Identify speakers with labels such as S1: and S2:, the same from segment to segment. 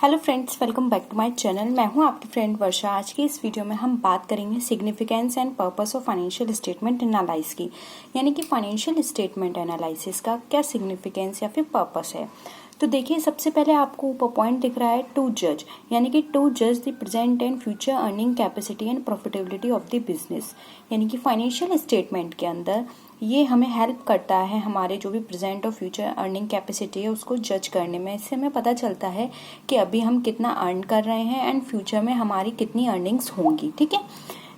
S1: Hello friends, welcome back to my channel. मैं हूं आपकी फ्रेंड वर्षा। आज की इस वीडियो में हम बात करेंगे significance and purpose of financial statement analyse की, यानी कि फाइनेंशियल स्टेटमेंट एनालिसिस का क्या सिग्निफिकेंस या फिर पर्पस है। तो देखिए, सबसे पहले आपको ऊपर पॉइंट दिख रहा है टू जज, यानी कि टू जज the present and future earning capacity and profitability of the business, यानी कि फाइनेंशियल स्टेटमेंट के अंदर ये हमें हेल्प करता है हमारे जो भी प्रेजेंट और फ्यूचर अर्निंग कैपेसिटी है उसको जज करने में। इससे हमें पता चलता है कि अभी हम कितना अर्न कर रहे हैं एंड फ्यूचर में हमारी कितनी अर्निंग्स होंगी। ठीक है।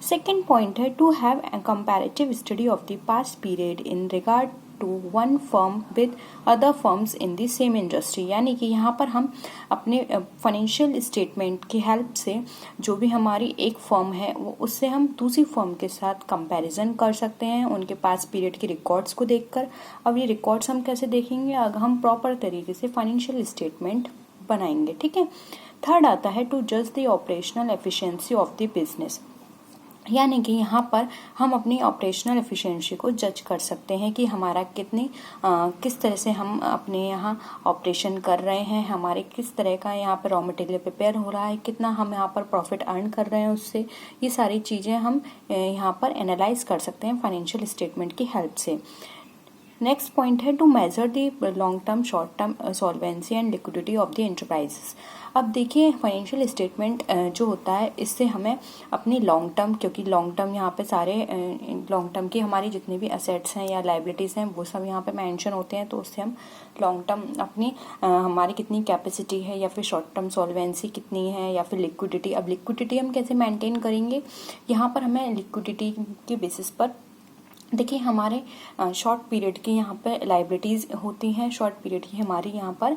S1: सेकेंड पॉइंट है to have a comparative study of the past period in regard to one firm with other firms in the same industry, यानी कि यहाँ पर हम अपने फाइनेंशियल स्टेटमेंट की हेल्प से जो भी हमारी एक फर्म है वो उससे हम दूसरी फर्म के साथ कंपैरिजन कर सकते हैं उनके पास पीरियड के रिकॉर्ड्स को देखकर। अब ये रिकॉर्ड्स हम कैसे देखेंगे, अगर हम प्रॉपर तरीके से फाइनेंशियल स्टेटमेंट बनाएंगे। ठीक है। थर्ड आता है टू जज the operational efficiency of the business, यानी कि यहाँ पर हम अपनी ऑपरेशनल एफिशिएंसी को जज कर सकते हैं कि हमारा किस तरह से हम अपने यहाँ ऑपरेशन कर रहे हैं, हमारे किस तरह का यहाँ पर रॉ मटेरियल प्रिपेयर हो रहा है, कितना हम यहाँ पर प्रॉफिट अर्न कर रहे हैं उससे। ये सारी चीज़ें हम यहाँ पर एनालाइज कर सकते हैं फाइनेंशियल स्टेटमेंट की हेल्प से। नेक्स्ट पॉइंट है to measure the long term short term solvency and liquidity of the enterprises. अब देखिए, फाइनेंशियल स्टेटमेंट जो होता है इससे हमें अपनी लॉन्ग टर्म, क्योंकि लॉन्ग टर्म यहाँ पे सारे लॉन्ग टर्म की हमारी जितनी भी असेट्स हैं या लाइबिलिटीज़ हैं वो सब यहाँ पे मेंशन होते हैं, तो उससे हम लॉन्ग टर्म अपनी हमारी कितनी कैपेसिटी है या फिर शॉर्ट टर्म सॉल्वेंसी कितनी है या फिर लिक्विडिटी। अब लिक्विडिटी हम कैसे मेंटेन करेंगे, यहाँ पर हमें लिक्विडिटी के बेसिस पर देखिए हमारे शॉर्ट पीरियड की यहाँ पर लाइबिलिटीज़ होती हैं, शॉर्ट पीरियड की हमारी यहाँ पर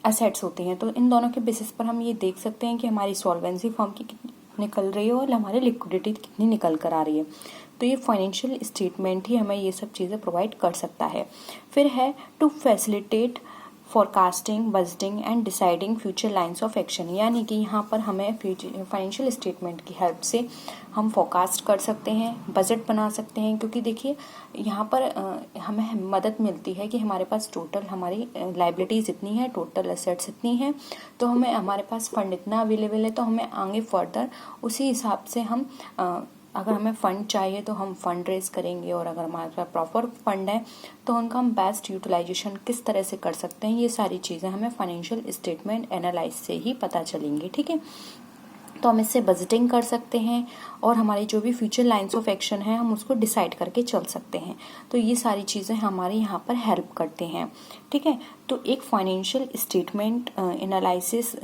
S1: एसेट्स होती हैं। तो इन दोनों के बेसिस पर हम ये देख सकते हैं कि हमारी सॉल्वेंसी फर्म की कितनी निकल रही है और हमारी लिक्विडिटी कितनी निकल कर आ रही है। तो ये फाइनेंशियल स्टेटमेंट ही हमें ये सब चीज़ें प्रोवाइड कर सकता है। फिर है to facilitate forecasting, budgeting and deciding future lines of action, यानी कि यहाँ पर हमें फाइनेंशियल स्टेटमेंट की हेल्प से हम फोरकास्ट कर सकते हैं, बजट बना सकते हैं। क्योंकि देखिए यहाँ पर हमें मदद मिलती है कि हमारे पास टोटल हमारी लाइबिलिटीज़ इतनी है, टोटल एसेट्स इतनी है, तो हमें हमारे पास फंड इतना अवेलेबल है, तो हमें आगे फर्दर उसी हिसाब से हम अगर हमें फ़ंड चाहिए तो हम फंड रेज करेंगे, और अगर हमारे पास प्रॉपर फंड है तो उनका हम बेस्ट यूटिलाइजेशन किस तरह से कर सकते हैं। ये सारी चीज़ें हमें फाइनेंशियल स्टेटमेंट एनालाइज से ही पता चलेंगी। ठीक है। तो हम इससे बजटिंग कर सकते हैं और हमारी जो भी फ्यूचर लाइंस ऑफ एक्शन है हम उसको डिसाइड करके चल सकते हैं। तो ये सारी चीज़ें हमारे यहाँ पर हेल्प करते हैं। ठीक है। तो एक फाइनेंशियल स्टेटमेंट एनालिसिस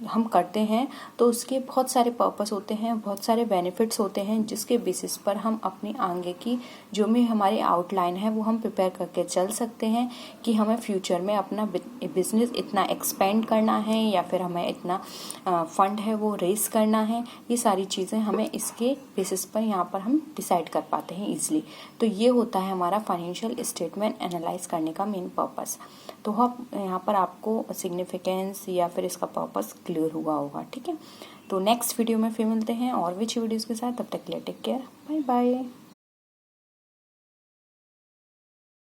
S1: हम करते हैं तो उसके बहुत सारे पर्पस होते हैं, बहुत सारे बेनिफिट्स होते हैं, जिसके बेसिस पर हम अपनी आगे की जो भी हमारी आउटलाइन है वो हम प्रिपेयर करके चल सकते हैं कि हमें फ्यूचर में अपना बिजनेस इतना एक्सपेंड करना है या फिर हमें इतना फंड है वो रेस करना है। ये सारी चीज़ें हमें इसके बेसिस पर यहाँ पर हम डिसाइड कर पाते हैं ईजिली। तो ये होता है हमारा फाइनेंशियल स्टेटमेंट एनालाइज करने का मेन पर्पस। तो यहाँ पर आपको सिग्निफिकेंस या फिर इसका पर्पस क्लियर हुआ होगा। ठीक है। तो नेक्स्ट वीडियो में फिर मिलते हैं और भी अच्छी वीडियोज़ के साथ। तब तक के लिए टेक केयर, बाय बाय।